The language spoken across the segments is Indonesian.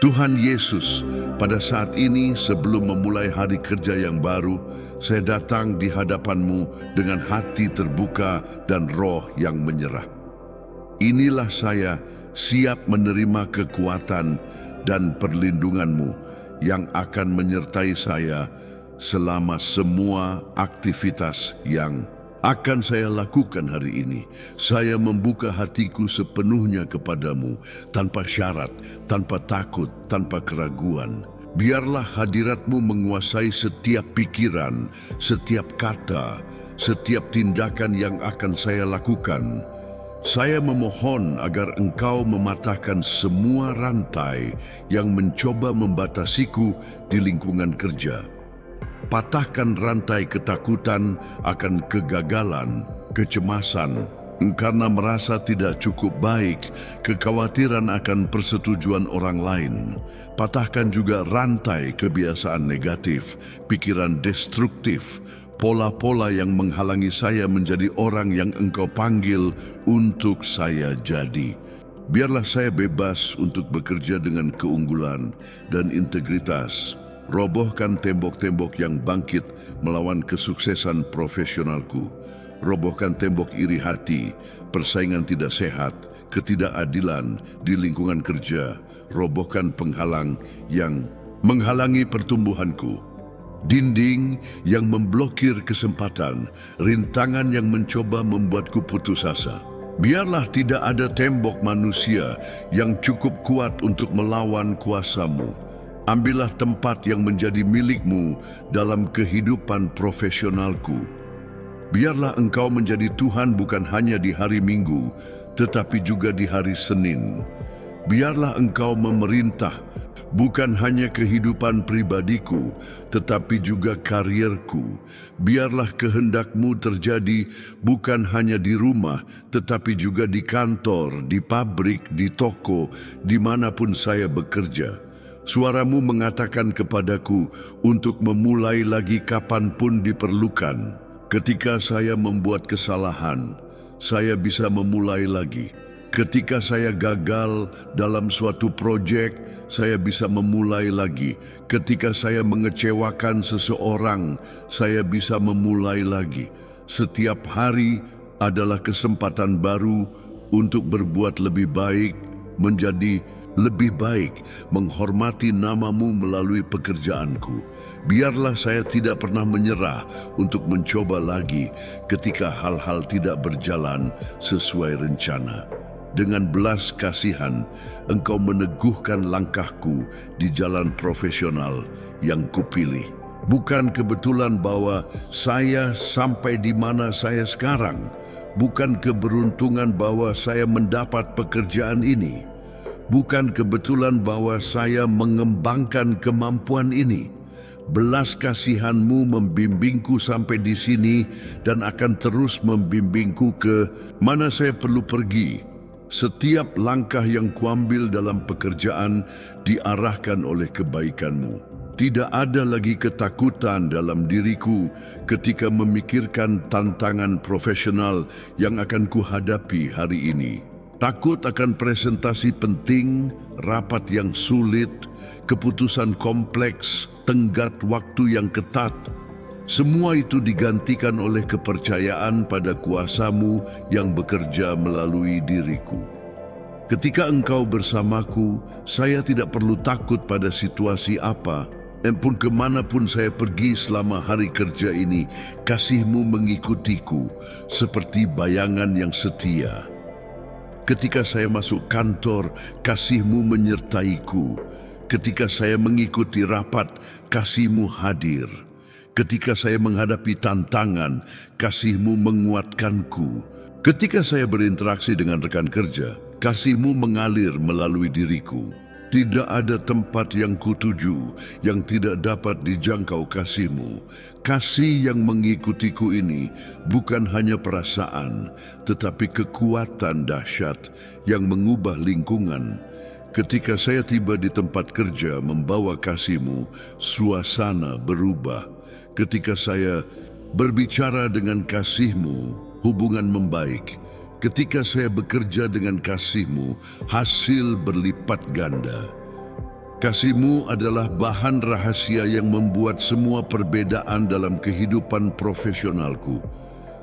Tuhan Yesus, pada saat ini sebelum memulai hari kerja yang baru, saya datang di hadapan-Mu dengan hati terbuka dan roh yang menyerah. Inilah saya siap menerima kekuatan dan perlindungan-Mu yang akan menyertai saya selama semua aktivitas yang akan saya lakukan hari ini. Saya membuka hatiku sepenuhnya kepadamu, tanpa syarat, tanpa takut, tanpa keraguan. Biarlah hadirat-Mu menguasai setiap pikiran, setiap kata, setiap tindakan yang akan saya lakukan. Saya memohon agar Engkau mematahkan semua rantai yang mencoba membatasiku di lingkungan kerja. Patahkan rantai ketakutan akan kegagalan, kecemasan, karena merasa tidak cukup baik, kekhawatiran akan persetujuan orang lain. Patahkan juga rantai kebiasaan negatif, pikiran destruktif, pola-pola yang menghalangi saya menjadi orang yang Engkau panggil untuk saya jadi. Biarlah saya bebas untuk bekerja dengan keunggulan dan integritas. Robohkan tembok-tembok yang bangkit melawan kesuksesan profesionalku. Robohkan tembok iri hati, persaingan tidak sehat, ketidakadilan di lingkungan kerja. Robohkan penghalang yang menghalangi pertumbuhanku. Dinding yang memblokir kesempatan, rintangan yang mencoba membuatku putus asa. Biarlah tidak ada tembok manusia yang cukup kuat untuk melawan kuasa-Mu. Ambillah tempat yang menjadi milik-Mu dalam kehidupan profesionalku. Biarlah Engkau menjadi Tuhan bukan hanya di hari Minggu, tetapi juga di hari Senin. Biarlah Engkau memerintah bukan hanya kehidupan pribadiku, tetapi juga karierku. Biarlah kehendak-Mu terjadi bukan hanya di rumah, tetapi juga di kantor, di pabrik, di toko, dimanapun saya bekerja. Suara-Mu mengatakan kepadaku untuk memulai lagi kapanpun diperlukan. Ketika saya membuat kesalahan, saya bisa memulai lagi. Ketika saya gagal dalam suatu proyek, saya bisa memulai lagi. Ketika saya mengecewakan seseorang, saya bisa memulai lagi. Setiap hari adalah kesempatan baru untuk berbuat lebih baik, menjadi lebih baik, menghormati nama-Mu melalui pekerjaanku. Biarlah saya tidak pernah menyerah untuk mencoba lagi ketika hal-hal tidak berjalan sesuai rencana. Dengan belas kasihan, Engkau meneguhkan langkahku di jalan profesional yang kupilih. Bukan kebetulan bahwa saya sampai di mana saya sekarang. Bukan keberuntungan bahwa saya mendapat pekerjaan ini. Bukan kebetulan bahwa saya mengembangkan kemampuan ini. Belas kasihan-Mu membimbingku sampai di sini dan akan terus membimbingku ke mana saya perlu pergi. Setiap langkah yang kuambil dalam pekerjaan diarahkan oleh kebaikan-Mu. Tidak ada lagi ketakutan dalam diriku ketika memikirkan tantangan profesional yang akan kuhadapi hari ini. Takut akan presentasi penting, rapat yang sulit, keputusan kompleks, tenggat waktu yang ketat. Semua itu digantikan oleh kepercayaan pada kuasa-Mu yang bekerja melalui diriku. Ketika Engkau bersamaku, saya tidak perlu takut pada situasi apa. Pun kemanapun saya pergi selama hari kerja ini, kasih-Mu mengikutiku seperti bayangan yang setia. Ketika saya masuk kantor, kasih-Mu menyertaiku. Ketika saya mengikuti rapat, kasih-Mu hadir. Ketika saya menghadapi tantangan, kasih-Mu menguatkanku. Ketika saya berinteraksi dengan rekan kerja, kasih-Mu mengalir melalui diriku. Tidak ada tempat yang kutuju yang tidak dapat dijangkau kasih-Mu. Kasih yang mengikutiku ini bukan hanya perasaan, tetapi kekuatan dahsyat yang mengubah lingkungan. Ketika saya tiba di tempat kerja membawa kasih-Mu, suasana berubah. Ketika saya berbicara dengan kasih-Mu, hubungan membaik. Ketika saya bekerja dengan kasih-Mu, hasil berlipat ganda. Kasih-Mu adalah bahan rahasia yang membuat semua perbedaan dalam kehidupan profesionalku.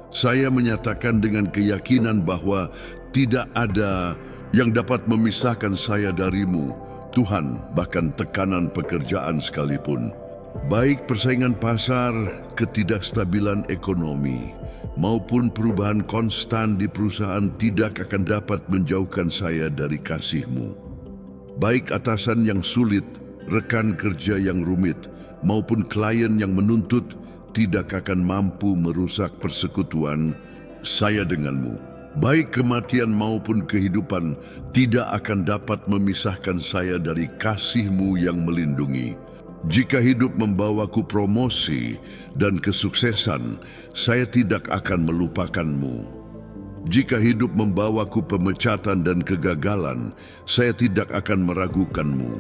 Saya menyatakan dengan keyakinan bahwa tidak ada yang dapat memisahkan saya dari-Mu, Tuhan, bahkan tekanan pekerjaan sekalipun. Baik persaingan pasar, ketidakstabilan ekonomi, maupun perubahan konstan di perusahaan tidak akan dapat menjauhkan saya dari kasih-Mu. Baik atasan yang sulit, rekan kerja yang rumit, maupun klien yang menuntut tidak akan mampu merusak persekutuan saya dengan-Mu. Baik kematian maupun kehidupan tidak akan dapat memisahkan saya dari kasih-Mu yang melindungi. Jika hidup membawaku promosi dan kesuksesan, saya tidak akan melupakan-Mu. Jika hidup membawaku pemecatan dan kegagalan, saya tidak akan meragukan-Mu.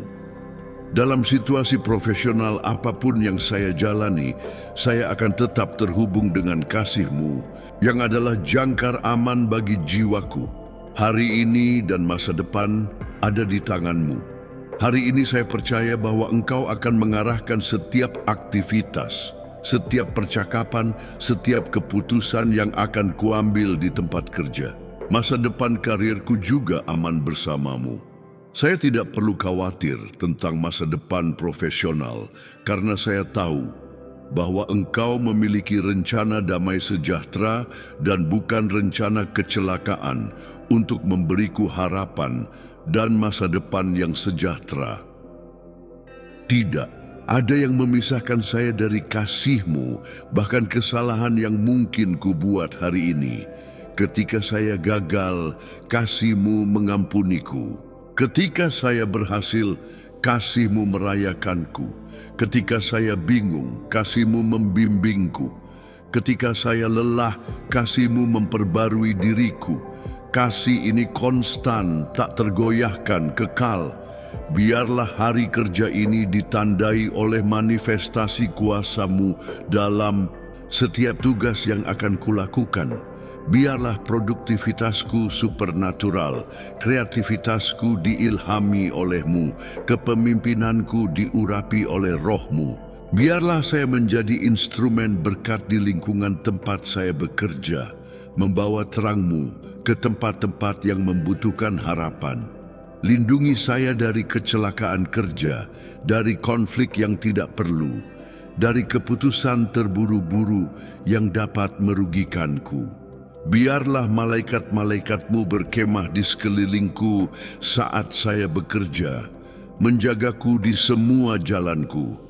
Dalam situasi profesional apapun yang saya jalani, saya akan tetap terhubung dengan kasih-Mu, yang adalah jangkar aman bagi jiwaku. Hari ini dan masa depan ada di tangan-Mu. Hari ini saya percaya bahwa Engkau akan mengarahkan setiap aktivitas, setiap percakapan, setiap keputusan yang akan kuambil di tempat kerja. Masa depan karirku juga aman bersama-Mu. Saya tidak perlu khawatir tentang masa depan profesional karena saya tahu bahwa Engkau memiliki rencana damai sejahtera dan bukan rencana kecelakaan untuk memberiku harapan dan masa depan yang sejahtera. Tidak ada yang memisahkan saya dari kasih-Mu, bahkan kesalahan yang mungkin kubuat hari ini. Ketika saya gagal, kasih-Mu mengampuniku. Ketika saya berhasil, kasih-Mu merayakanku. Ketika saya bingung, kasih-Mu membimbingku. Ketika saya lelah, kasih-Mu memperbarui diriku. Kasih ini konstan, tak tergoyahkan, kekal. Biarlah hari kerja ini ditandai oleh manifestasi kuasa-Mu dalam setiap tugas yang akan kulakukan. Biarlah produktivitasku supernatural, kreativitasku diilhami oleh-Mu, kepemimpinanku diurapi oleh Roh-Mu. Biarlah saya menjadi instrumen berkat di lingkungan tempat saya bekerja, membawa terang-Mu ke tempat-tempat yang membutuhkan harapan. Lindungi saya dari kecelakaan kerja, dari konflik yang tidak perlu, dari keputusan terburu-buru yang dapat merugikanku. Biarlah malaikat-malaikat-Mu berkemah di sekelilingku saat saya bekerja, menjagaku di semua jalanku.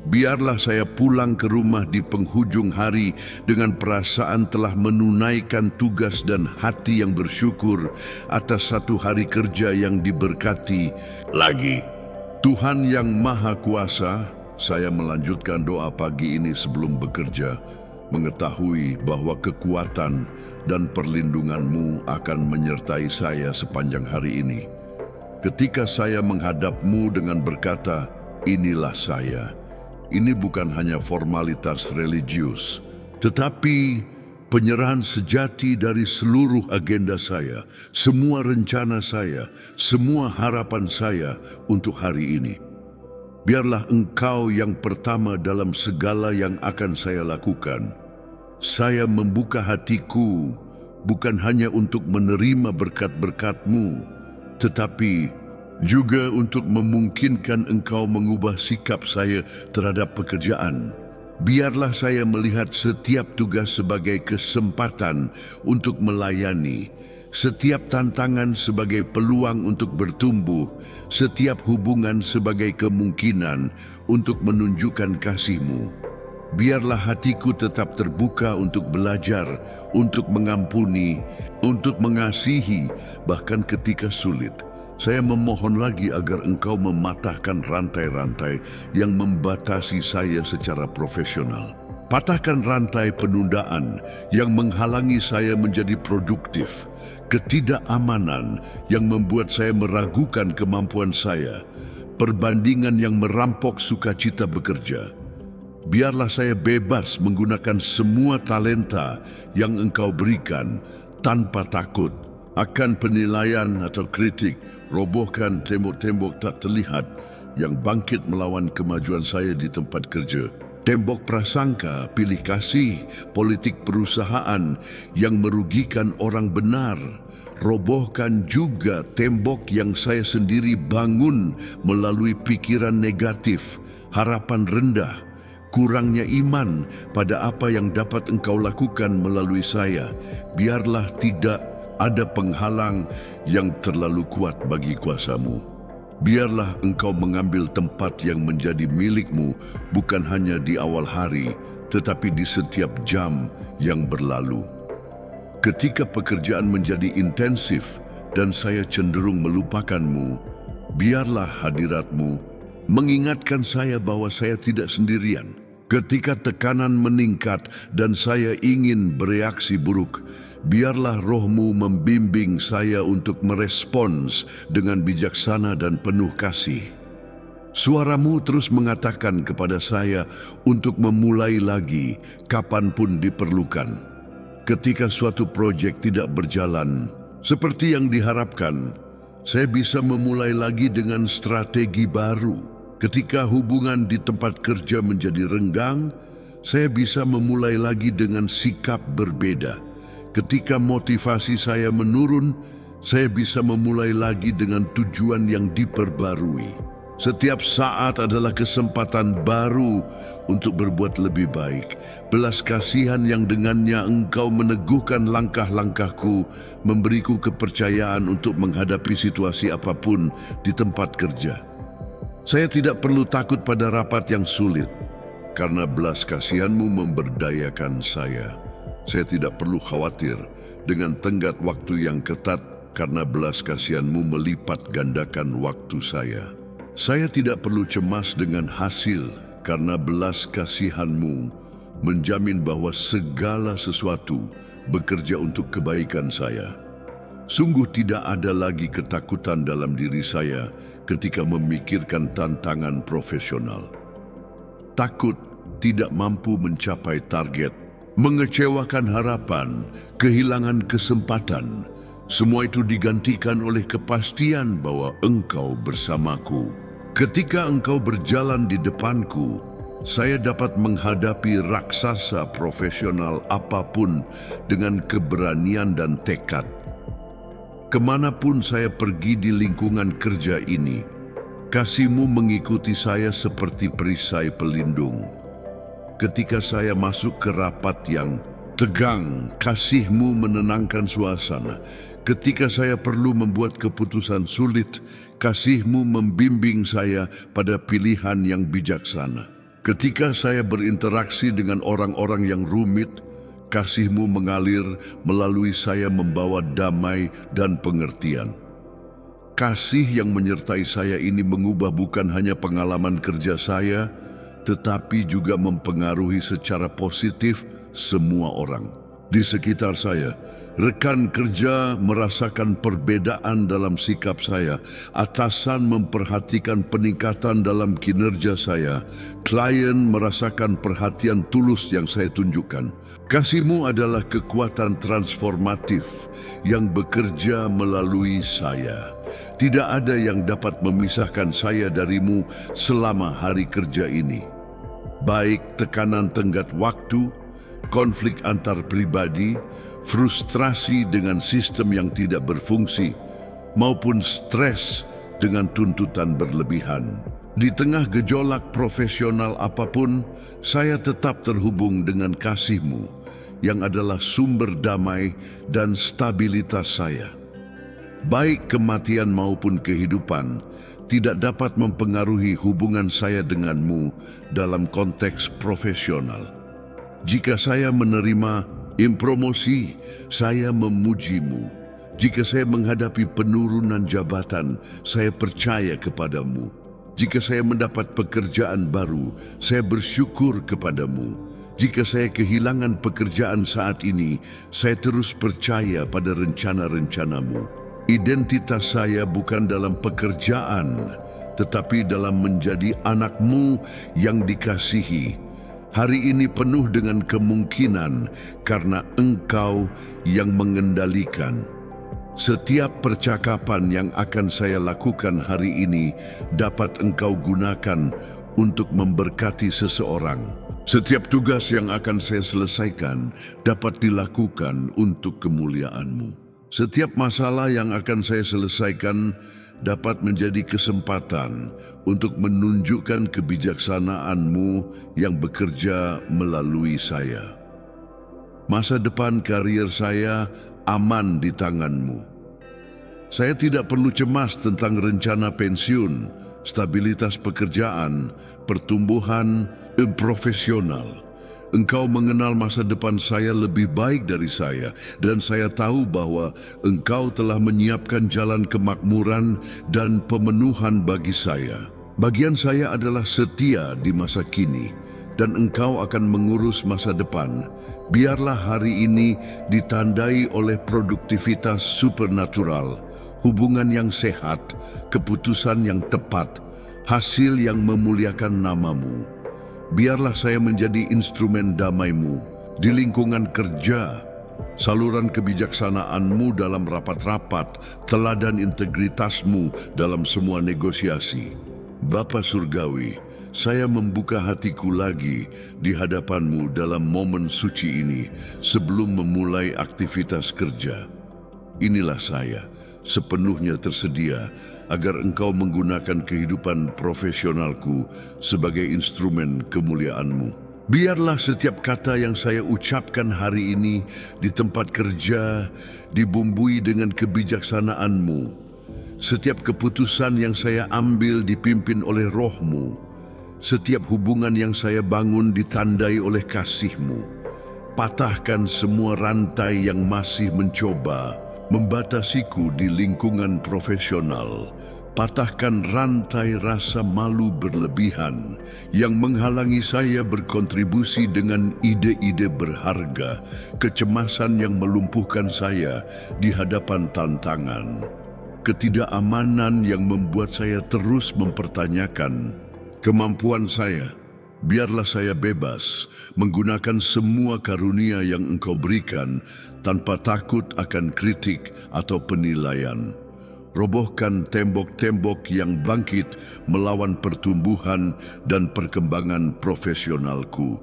Biarlah saya pulang ke rumah di penghujung hari dengan perasaan telah menunaikan tugas dan hati yang bersyukur atas satu hari kerja yang diberkati lagi. Tuhan yang Maha Kuasa, saya melanjutkan doa pagi ini sebelum bekerja, mengetahui bahwa kekuatan dan perlindungan-Mu akan menyertai saya sepanjang hari ini. Ketika saya menghadap-Mu dengan berkata, "Inilah saya." Ini bukan hanya formalitas religius, tetapi penyerahan sejati dari seluruh agenda saya, semua rencana saya, semua harapan saya untuk hari ini. Biarlah Engkau yang pertama dalam segala yang akan saya lakukan. Saya membuka hatiku bukan hanya untuk menerima berkat-berkat-Mu, tetapi juga untuk memungkinkan Engkau mengubah sikap saya terhadap pekerjaan. Biarlah saya melihat setiap tugas sebagai kesempatan untuk melayani, setiap tantangan sebagai peluang untuk bertumbuh, setiap hubungan sebagai kemungkinan untuk menunjukkan kasih-Mu. Biarlah hatiku tetap terbuka untuk belajar, untuk mengampuni, untuk mengasihi, bahkan ketika sulit. Saya memohon lagi agar Engkau mematahkan rantai-rantai yang membatasi saya secara profesional. Patahkan rantai penundaan yang menghalangi saya menjadi produktif, ketidakamanan yang membuat saya meragukan kemampuan saya, perbandingan yang merampok sukacita bekerja. Biarlah saya bebas menggunakan semua talenta yang Engkau berikan tanpa takut akan penilaian atau kritik. Robohkan tembok-tembok tak terlihat yang bangkit melawan kemajuan saya di tempat kerja. Tembok prasangka, pilih kasih, politik perusahaan yang merugikan orang benar. Robohkan juga tembok yang saya sendiri bangun melalui pikiran negatif, harapan rendah, kurangnya iman pada apa yang dapat engkau lakukan melalui saya. Biarlah tidak ada penghalang yang terlalu kuat bagi kuasamu. Biarlah engkau mengambil tempat yang menjadi milikmu bukan hanya di awal hari, tetapi di setiap jam yang berlalu. Ketika pekerjaan menjadi intensif dan saya cenderung melupakanmu, biarlah hadiratmu mengingatkan saya bahwa saya tidak sendirian. Ketika tekanan meningkat dan saya ingin bereaksi buruk, biarlah rohmu membimbing saya untuk merespons dengan bijaksana dan penuh kasih. Suaramu terus mengatakan kepada saya untuk memulai lagi kapanpun diperlukan. Ketika suatu proyek tidak berjalan seperti yang diharapkan, saya bisa memulai lagi dengan strategi baru. Ketika hubungan di tempat kerja menjadi renggang, saya bisa memulai lagi dengan sikap berbeda. Ketika motivasi saya menurun, saya bisa memulai lagi dengan tujuan yang diperbarui. Setiap saat adalah kesempatan baru untuk berbuat lebih baik. Belas kasihan yang dengannya engkau meneguhkan langkah-langkahku, memberiku kepercayaan untuk menghadapi situasi apapun di tempat kerja. Saya tidak perlu takut pada rapat yang sulit, karena belas kasihanmu memberdayakan saya. Saya tidak perlu khawatir dengan tenggat waktu yang ketat, karena belas kasihanmu melipat gandakan waktu saya. Saya tidak perlu cemas dengan hasil, karena belas kasihanmu menjamin bahwa segala sesuatu bekerja untuk kebaikan saya. Sungguh tidak ada lagi ketakutan dalam diri saya ketika memikirkan tantangan profesional. Takut tidak mampu mencapai target, mengecewakan harapan, kehilangan kesempatan. Semua itu digantikan oleh kepastian bahwa engkau bersamaku. Ketika engkau berjalan di depanku, saya dapat menghadapi raksasa profesional apapun dengan keberanian dan tekad. Kemanapun saya pergi di lingkungan kerja ini, kasih-Mu mengikuti saya seperti perisai pelindung. Ketika saya masuk ke rapat yang tegang, kasih-Mu menenangkan suasana. Ketika saya perlu membuat keputusan sulit, kasih-Mu membimbing saya pada pilihan yang bijaksana. Ketika saya berinteraksi dengan orang-orang yang rumit, kasih-Mu mengalir melalui saya membawa damai dan pengertian. Kasih yang menyertai saya ini mengubah bukan hanya pengalaman kerja saya, tetapi juga mempengaruhi secara positif semua orang di sekitar saya. Rekan kerja merasakan perbedaan dalam sikap saya. Atasan memperhatikan peningkatan dalam kinerja saya. Klien merasakan perhatian tulus yang saya tunjukkan. Kasih-Mu adalah kekuatan transformatif yang bekerja melalui saya. Tidak ada yang dapat memisahkan saya darimu selama hari kerja ini. Baik tekanan tenggat waktu, konflik antar pribadi, frustrasi dengan sistem yang tidak berfungsi, maupun stres dengan tuntutan berlebihan. Di tengah gejolak profesional apapun, saya tetap terhubung dengan kasih-Mu yang adalah sumber damai dan stabilitas saya. Baik kematian maupun kehidupan tidak dapat mempengaruhi hubungan saya denganmu dalam konteks profesional. Jika saya menerima promosi, saya memuji-Mu. Jika saya menghadapi penurunan jabatan, saya percaya kepadamu. Jika saya mendapat pekerjaan baru, saya bersyukur kepadamu. Jika saya kehilangan pekerjaan saat ini, saya terus percaya pada rencana-rencana-Mu. Identitas saya bukan dalam pekerjaan, tetapi dalam menjadi anak-Mu yang dikasihi. Hari ini penuh dengan kemungkinan karena Engkau yang mengendalikan. Setiap percakapan yang akan saya lakukan hari ini dapat Engkau gunakan untuk memberkati seseorang. Setiap tugas yang akan saya selesaikan dapat dilakukan untuk kemuliaan-Mu. Setiap masalah yang akan saya selesaikan dapat menjadi kesempatan untuk menunjukkan kebijaksanaan-Mu yang bekerja melalui saya. Masa depan karier saya aman di tangan-Mu. Saya tidak perlu cemas tentang rencana pensiun, stabilitas pekerjaan, pertumbuhan profesional. Engkau mengenal masa depan saya lebih baik dari saya, dan saya tahu bahwa Engkau telah menyiapkan jalan kemakmuran dan pemenuhan bagi saya. Bagian saya adalah setia di masa kini, dan Engkau akan mengurus masa depan. Biarlah hari ini ditandai oleh produktivitas supernatural, hubungan yang sehat, keputusan yang tepat, hasil yang memuliakan nama-Mu. Biarlah saya menjadi instrumen damai-Mu di lingkungan kerja, saluran kebijaksanaan-Mu dalam rapat-rapat, teladan integritas-Mu dalam semua negosiasi. Bapa Surgawi, saya membuka hatiku lagi di hadapan-Mu dalam momen suci ini sebelum memulai aktivitas kerja. Inilah saya, sepenuhnya tersedia agar Engkau menggunakan kehidupan profesionalku sebagai instrumen kemuliaan-Mu. Biarlah setiap kata yang saya ucapkan hari ini di tempat kerja dibumbui dengan kebijaksanaan-Mu. Setiap keputusan yang saya ambil dipimpin oleh Roh-Mu. Setiap hubungan yang saya bangun ditandai oleh kasih-Mu. Patahkan semua rantai yang masih mencoba membatasiku di lingkungan profesional. Patahkan rantai rasa malu berlebihan yang menghalangi saya berkontribusi dengan ide-ide berharga, kecemasan yang melumpuhkan saya di hadapan tantangan, ketidakamanan yang membuat saya terus mempertanyakan kemampuan saya. Biarlah saya bebas menggunakan semua karunia yang Engkau berikan tanpa takut akan kritik atau penilaian. Robohkan tembok-tembok yang bangkit melawan pertumbuhan dan perkembangan profesionalku.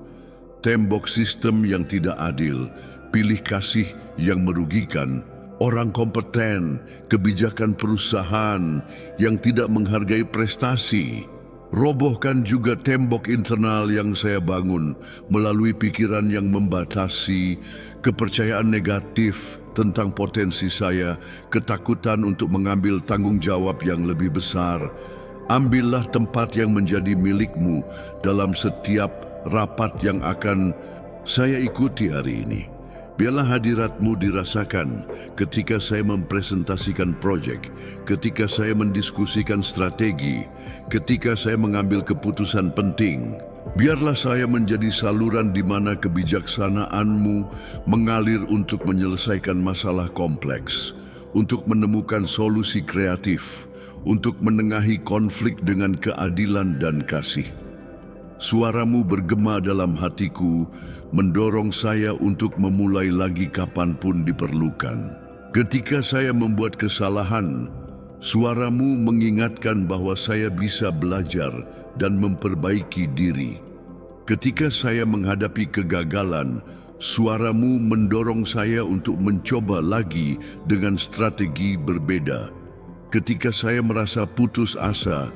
Tembok sistem yang tidak adil, pilih kasih yang merugikan, orang kompeten, kebijakan perusahaan yang tidak menghargai prestasi. Robohkan juga tembok internal yang saya bangun melalui pikiran yang membatasi, kepercayaan negatif tentang potensi saya, ketakutan untuk mengambil tanggung jawab yang lebih besar. Ambillah tempat yang menjadi milik-Mu dalam setiap rapat yang akan saya ikuti hari ini. Biarlah hadirat-Mu dirasakan ketika saya mempresentasikan proyek, ketika saya mendiskusikan strategi, ketika saya mengambil keputusan penting. Biarlah saya menjadi saluran di mana kebijaksanaan-Mu mengalir untuk menyelesaikan masalah kompleks, untuk menemukan solusi kreatif, untuk menengahi konflik dengan keadilan dan kasih. Suara-Mu bergema dalam hatiku, mendorong saya untuk memulai lagi kapanpun diperlukan. Ketika saya membuat kesalahan, suara-Mu mengingatkan bahwa saya bisa belajar dan memperbaiki diri. Ketika saya menghadapi kegagalan, suara-Mu mendorong saya untuk mencoba lagi dengan strategi berbeda. Ketika saya merasa putus asa,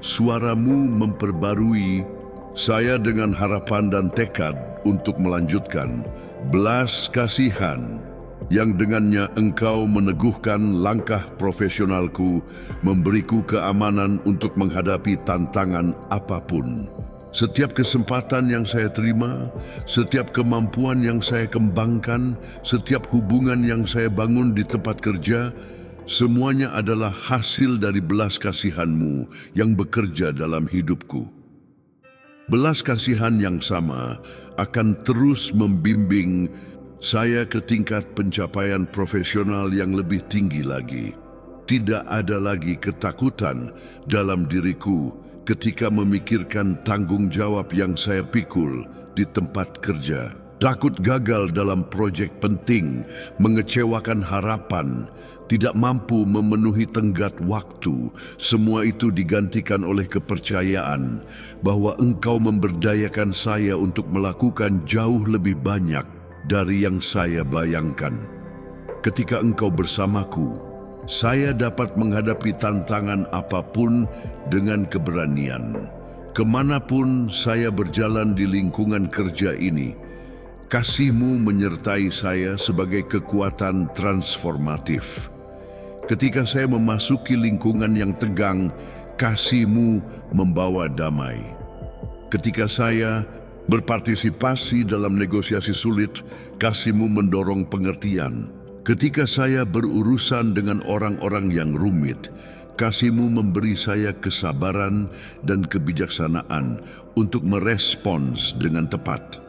suara-Mu memperbarui saya dengan harapan dan tekad untuk melanjutkan belas kasihan yang dengannya Engkau meneguhkan langkah profesionalku, memberiku keamanan untuk menghadapi tantangan apapun. Setiap kesempatan yang saya terima, setiap kemampuan yang saya kembangkan, setiap hubungan yang saya bangun di tempat kerja, semuanya adalah hasil dari belas kasihan-Mu yang bekerja dalam hidupku. Belas kasihan yang sama akan terus membimbing saya ke tingkat pencapaian profesional yang lebih tinggi lagi. Tidak ada lagi ketakutan dalam diriku ketika memikirkan tanggung jawab yang saya pikul di tempat kerja. takut gagal dalam proyek penting, mengecewakan harapan, tidak mampu memenuhi tenggat waktu. Semua itu digantikan oleh kepercayaan bahwa Engkau memberdayakan saya untuk melakukan jauh lebih banyak dari yang saya bayangkan. Ketika Engkau bersamaku, saya dapat menghadapi tantangan apapun dengan keberanian. Kemanapun saya berjalan di lingkungan kerja ini, kasih-Mu menyertai saya sebagai kekuatan transformatif. Ketika saya memasuki lingkungan yang tegang, kasih-Mu membawa damai. Ketika saya berpartisipasi dalam negosiasi sulit, kasih-Mu mendorong pengertian. Ketika saya berurusan dengan orang-orang yang rumit, kasih-Mu memberi saya kesabaran dan kebijaksanaan untuk merespons dengan tepat.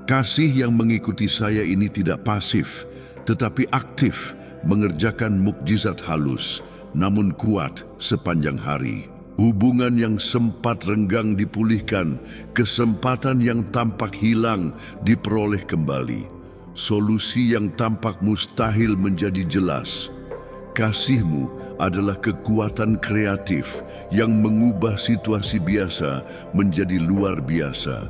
Kasih yang mengikuti saya ini tidak pasif, tetapi aktif mengerjakan mukjizat halus, namun kuat sepanjang hari. Hubungan yang sempat renggang dipulihkan, kesempatan yang tampak hilang diperoleh kembali. Solusi yang tampak mustahil menjadi jelas. Kasih-Mu adalah kekuatan kreatif yang mengubah situasi biasa menjadi luar biasa.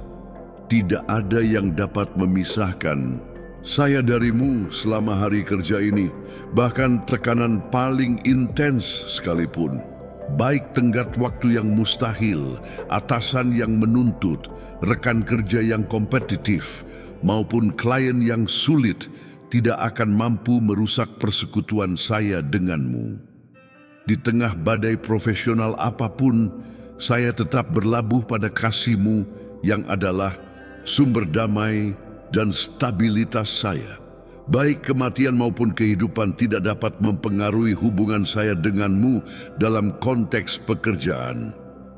Tidak ada yang dapat memisahkan saya dari-Mu selama hari kerja ini, bahkan tekanan paling intens sekalipun. Baik tenggat waktu yang mustahil, atasan yang menuntut, rekan kerja yang kompetitif, maupun klien yang sulit tidak akan mampu merusak persekutuan saya dengan-Mu. Di tengah badai profesional apapun, saya tetap berlabuh pada kasih-Mu yang adalah sumber damai dan stabilitas saya. Baik kematian maupun kehidupan tidak dapat mempengaruhi hubungan saya dengan-Mu dalam konteks pekerjaan.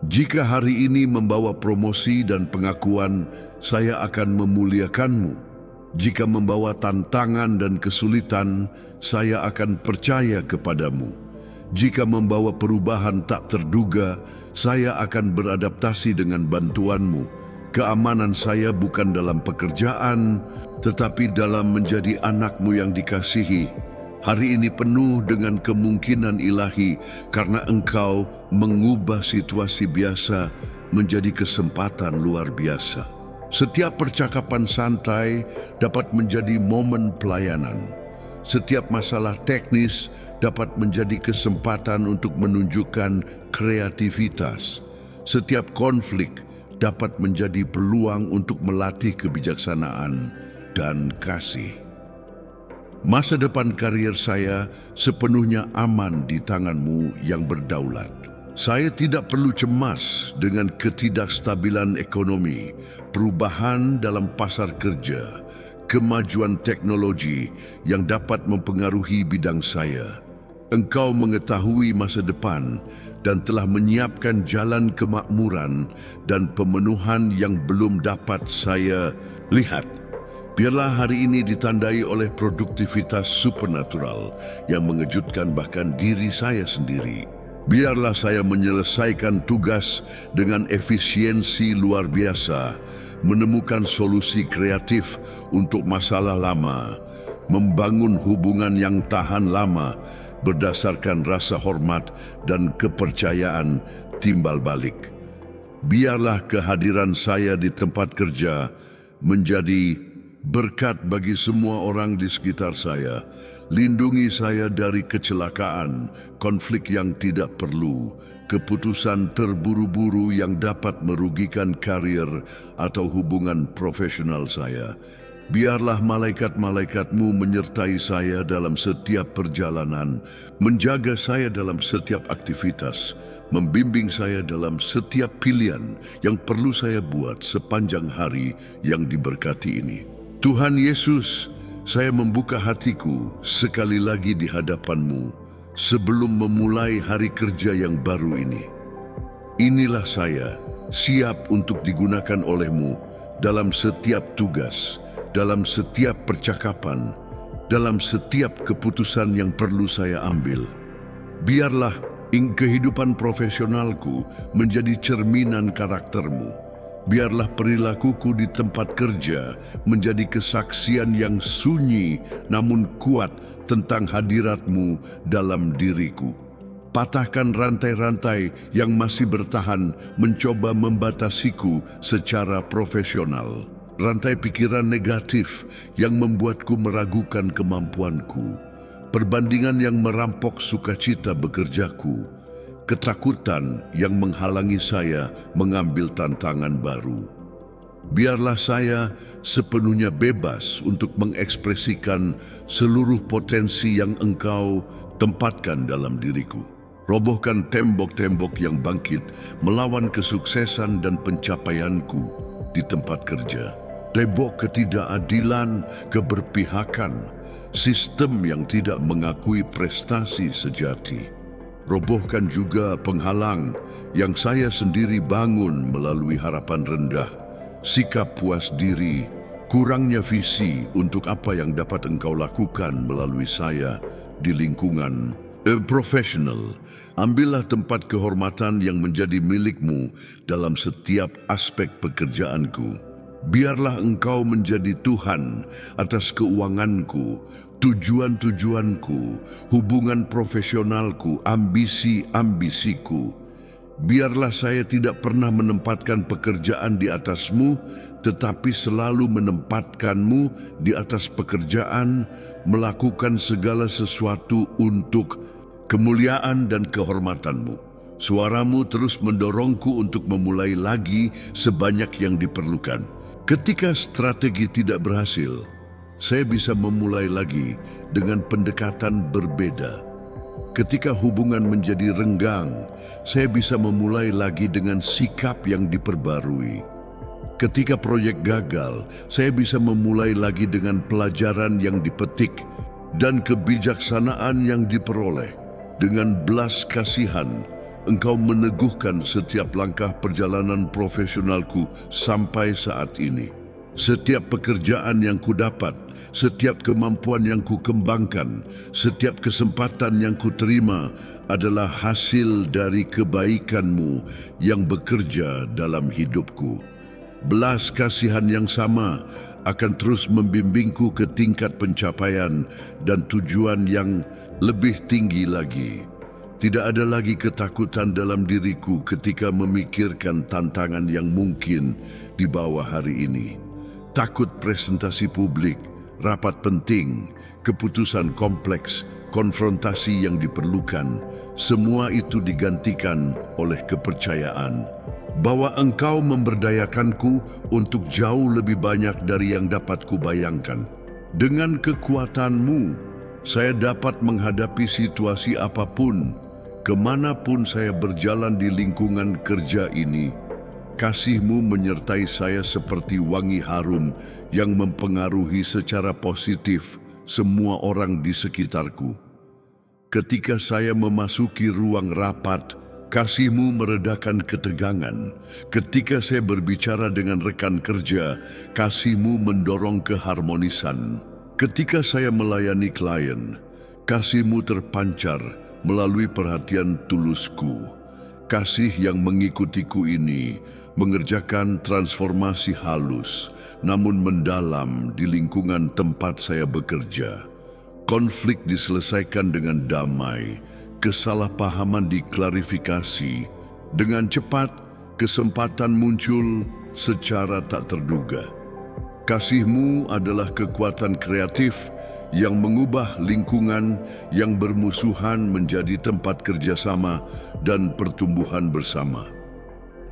Jika hari ini membawa promosi dan pengakuan, saya akan memuliakan-Mu. Jika membawa tantangan dan kesulitan, saya akan percaya kepada-Mu. Jika membawa perubahan tak terduga, saya akan beradaptasi dengan bantuan-Mu. Keamanan saya bukan dalam pekerjaan, tetapi dalam menjadi anak-Mu yang dikasihi. Hari ini penuh dengan kemungkinan ilahi karena Engkau mengubah situasi biasa menjadi kesempatan luar biasa. Setiap percakapan santai dapat menjadi momen pelayanan. Setiap masalah teknis dapat menjadi kesempatan untuk menunjukkan kreativitas. Setiap konflik dapat menjadi peluang untuk melatih kebijaksanaan dan kasih. Masa depan karier saya sepenuhnya aman di tangan-Mu yang berdaulat. Saya tidak perlu cemas dengan ketidakstabilan ekonomi, perubahan dalam pasar kerja, kemajuan teknologi yang dapat mempengaruhi bidang saya. Engkau mengetahui masa depan dan telah menyiapkan jalan kemakmuran dan pemenuhan yang belum dapat saya lihat. Biarlah hari ini ditandai oleh produktivitas supernatural yang mengejutkan bahkan diri saya sendiri. Biarlah saya menyelesaikan tugas dengan efisiensi luar biasa, menemukan solusi kreatif untuk masalah lama, membangun hubungan yang tahan lama, berdasarkan rasa hormat dan kepercayaan timbal balik. Biarlah kehadiran saya di tempat kerja menjadi berkat bagi semua orang di sekitar saya. Lindungi saya dari kecelakaan, konflik yang tidak perlu, keputusan terburu-buru yang dapat merugikan karir atau hubungan profesional saya. Biarlah malaikat-malaikat-Mu menyertai saya dalam setiap perjalanan, menjaga saya dalam setiap aktivitas, membimbing saya dalam setiap pilihan yang perlu saya buat sepanjang hari yang diberkati ini. Tuhan Yesus, saya membuka hatiku sekali lagi di hadapan-Mu sebelum memulai hari kerja yang baru ini. Inilah saya, siap untuk digunakan oleh-Mu dalam setiap tugas, dalam setiap percakapan, dalam setiap keputusan yang perlu saya ambil. Biarlah kehidupan profesionalku menjadi cerminan karakter-Mu. Biarlah perilakuku di tempat kerja menjadi kesaksian yang sunyi namun kuat tentang hadirat-Mu dalam diriku. Patahkan rantai-rantai yang masih bertahan mencoba membatasiku secara profesional. Rantai pikiran negatif yang membuatku meragukan kemampuanku. Perbandingan yang merampok sukacita bekerjaku. Ketakutan yang menghalangi saya mengambil tantangan baru. Biarlah saya sepenuhnya bebas untuk mengekspresikan seluruh potensi yang Engkau tempatkan dalam diriku. Robohkan tembok-tembok yang bangkit melawan kesuksesan dan pencapaianku di tempat kerja. Tembok ketidakadilan, keberpihakan, sistem yang tidak mengakui prestasi sejati. Robohkan juga penghalang yang saya sendiri bangun melalui harapan rendah, sikap puas diri, kurangnya visi untuk apa yang dapat Engkau lakukan melalui saya di lingkungan profesional. Ambillah tempat kehormatan yang menjadi milik-Mu dalam setiap aspek pekerjaanku. Biarlah Engkau menjadi Tuhan atas keuanganku, tujuan-tujuanku, hubungan profesionalku, ambisi-ambisiku. Biarlah saya tidak pernah menempatkan pekerjaan di atas-Mu, tetapi selalu menempatkan-Mu di atas pekerjaan, melakukan segala sesuatu untuk kemuliaan dan kehormatan-Mu. Suara-Mu terus mendorongku untuk memulai lagi sebanyak yang diperlukan. Ketika strategi tidak berhasil, saya bisa memulai lagi dengan pendekatan berbeda. Ketika hubungan menjadi renggang, saya bisa memulai lagi dengan sikap yang diperbarui. Ketika proyek gagal, saya bisa memulai lagi dengan pelajaran yang dipetik dan kebijaksanaan yang diperoleh. Dengan belas kasihan, Engkau meneguhkan setiap langkah perjalanan profesionalku sampai saat ini. Setiap pekerjaan yang kudapat, setiap kemampuan yang kukembangkan, setiap kesempatan yang kuterima adalah hasil dari kebaikan-Mu yang bekerja dalam hidupku. Belas kasihan yang sama akan terus membimbingku ke tingkat pencapaian dan tujuan yang lebih tinggi lagi. Tidak ada lagi ketakutan dalam diriku ketika memikirkan tantangan yang mungkin di bawah hari ini. Takut presentasi publik, rapat penting, keputusan kompleks, konfrontasi yang diperlukan, semua itu digantikan oleh kepercayaan bahwa Engkau memberdayakanku untuk jauh lebih banyak dari yang dapat kubayangkan. Dengan kekuatan-Mu, saya dapat menghadapi situasi apapun, kemanapun saya berjalan di lingkungan kerja ini. Kasih-Mu menyertai saya seperti wangi harum yang mempengaruhi secara positif semua orang di sekitarku. Ketika saya memasuki ruang rapat, Kasih-Mu meredakan ketegangan. Ketika saya berbicara dengan rekan kerja, Kasih-Mu mendorong keharmonisan. Ketika saya melayani klien, Kasih-Mu terpancar melalui perhatian tulusku. Kasih yang mengikutiku ini mengerjakan transformasi halus, namun mendalam di lingkungan tempat saya bekerja. Konflik diselesaikan dengan damai, kesalahpahaman diklarifikasi. Dengan cepat, kesempatan muncul secara tak terduga. Kasih-Mu adalah kekuatan kreatif yang mengubah lingkungan yang bermusuhan menjadi tempat kerjasama dan pertumbuhan bersama.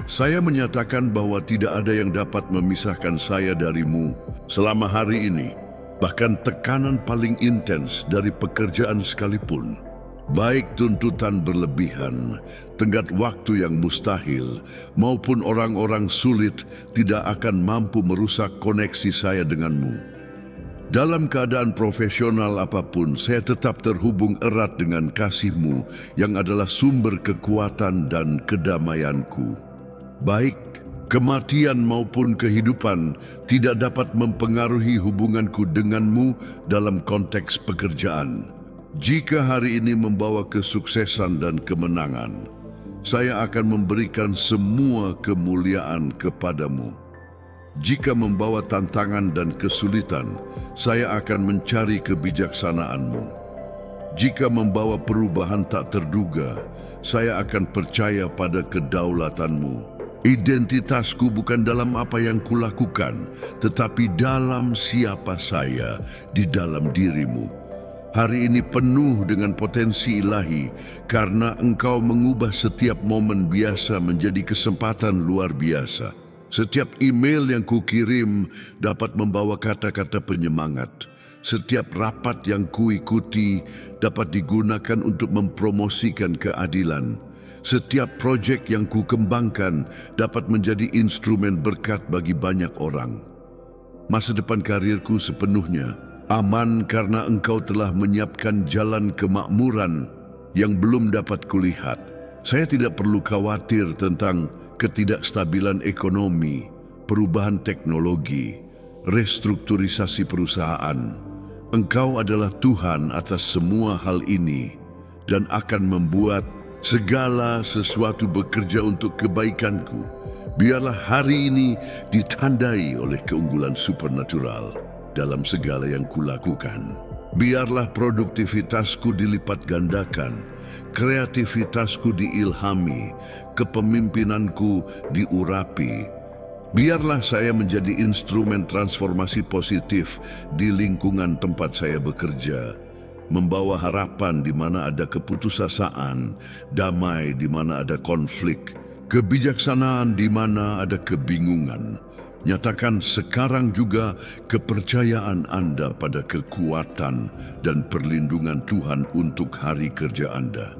Saya menyatakan bahwa tidak ada yang dapat memisahkan saya dari-Mu selama hari ini, bahkan tekanan paling intens dari pekerjaan sekalipun. Baik tuntutan berlebihan, tenggat waktu yang mustahil, maupun orang-orang sulit tidak akan mampu merusak koneksi saya dengan-Mu. Dalam keadaan profesional apapun, saya tetap terhubung erat dengan Kasih-Mu yang adalah sumber kekuatan dan kedamaianku. Baik kematian maupun kehidupan tidak dapat mempengaruhi hubunganku dengan-Mu dalam konteks pekerjaan. Jika hari ini membawa kesuksesan dan kemenangan, saya akan memberikan semua kemuliaan kepadamu. Jika membawa tantangan dan kesulitan, saya akan mencari kebijaksanaanmu. Jika membawa perubahan tak terduga, saya akan percaya pada kedaulatanmu. Identitasku bukan dalam apa yang kulakukan, tetapi dalam siapa saya di dalam dirimu. Hari ini penuh dengan potensi ilahi karena Engkau mengubah setiap momen biasa menjadi kesempatan luar biasa. Setiap email yang kukirim dapat membawa kata-kata penyemangat. Setiap rapat yang kuikuti dapat digunakan untuk mempromosikan keadilan. Setiap proyek yang kukembangkan dapat menjadi instrumen berkat bagi banyak orang. Masa depan karirku sepenuhnya aman karena Engkau telah menyiapkan jalan kemakmuran yang belum dapat kulihat. Saya tidak perlu khawatir tentang ketidakstabilan ekonomi, perubahan teknologi, restrukturisasi perusahaan. Engkau adalah Tuhan atas semua hal ini dan akan membuat segala sesuatu bekerja untuk kebaikanku. Biarlah hari ini ditandai oleh keunggulan supernatural dalam segala yang kulakukan. Biarlah produktivitasku dilipat gandakan, kreativitasku diilhami, kepemimpinanku diurapi. Biarlah saya menjadi instrumen transformasi positif di lingkungan tempat saya bekerja, membawa harapan di mana ada keputusasaan, damai di mana ada konflik, kebijaksanaan di mana ada kebingungan. Nyatakan sekarang juga kepercayaan Anda pada kekuatan dan perlindungan Tuhan untuk hari kerja Anda.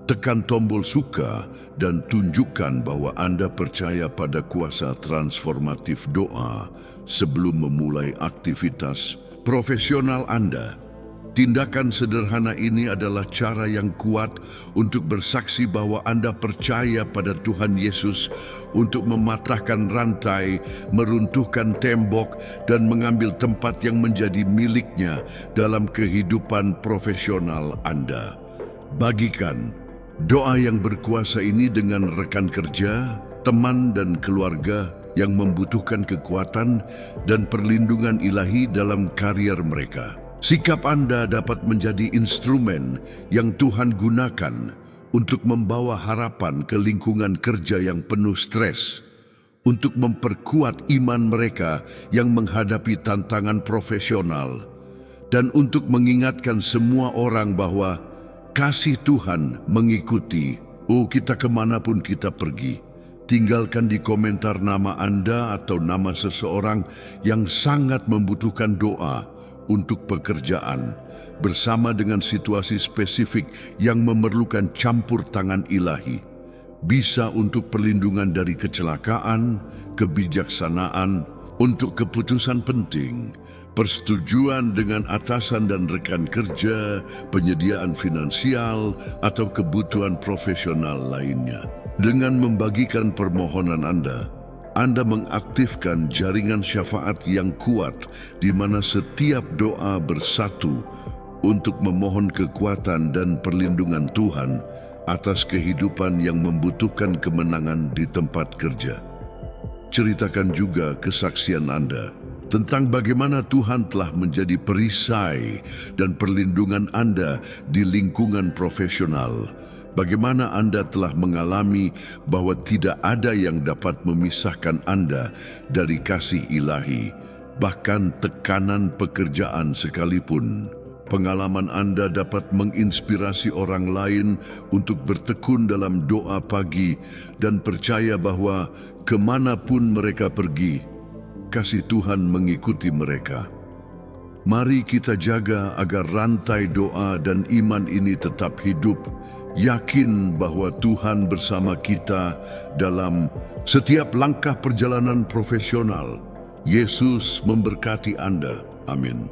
Tekan tombol suka dan tunjukkan bahwa Anda percaya pada kuasa transformatif doa sebelum memulai aktivitas profesional Anda. Tindakan sederhana ini adalah cara yang kuat untuk bersaksi bahwa Anda percaya pada Tuhan Yesus untuk mematahkan rantai, meruntuhkan tembok, dan mengambil tempat yang menjadi miliknya dalam kehidupan profesional Anda. Bagikan doa yang berkuasa ini dengan rekan kerja, teman, dan keluarga yang membutuhkan kekuatan dan perlindungan ilahi dalam karier mereka. Sikap Anda dapat menjadi instrumen yang Tuhan gunakan untuk membawa harapan ke lingkungan kerja yang penuh stres, untuk memperkuat iman mereka yang menghadapi tantangan profesional, dan untuk mengingatkan semua orang bahwa kasih Tuhan mengikuti. Kita kemanapun kita pergi. Tinggalkan di komentar nama Anda atau nama seseorang yang sangat membutuhkan doa untuk pekerjaan, bersama dengan situasi spesifik yang memerlukan campur tangan ilahi. Bisa untuk perlindungan dari kecelakaan, kebijaksanaan, untuk keputusan penting, persetujuan dengan atasan dan rekan kerja, penyediaan finansial, atau kebutuhan profesional lainnya. Dengan membagikan permohonan Anda mengaktifkan jaringan syafaat yang kuat di mana setiap doa bersatu untuk memohon kekuatan dan perlindungan Tuhan atas kehidupan yang membutuhkan kemenangan di tempat kerja. Ceritakan juga kesaksian Anda tentang bagaimana Tuhan telah menjadi perisai dan perlindungan Anda di lingkungan profesional. Bagaimana Anda telah mengalami bahwa tidak ada yang dapat memisahkan Anda dari kasih ilahi, bahkan tekanan pekerjaan sekalipun. Pengalaman Anda dapat menginspirasi orang lain untuk bertekun dalam doa pagi dan percaya bahwa kemanapun mereka pergi, kasih Tuhan mengikuti mereka. Mari kita jaga agar rantai doa dan iman ini tetap hidup, yakin bahwa Tuhan bersama kita dalam setiap langkah perjalanan profesional. Yesus memberkati Anda. Amin.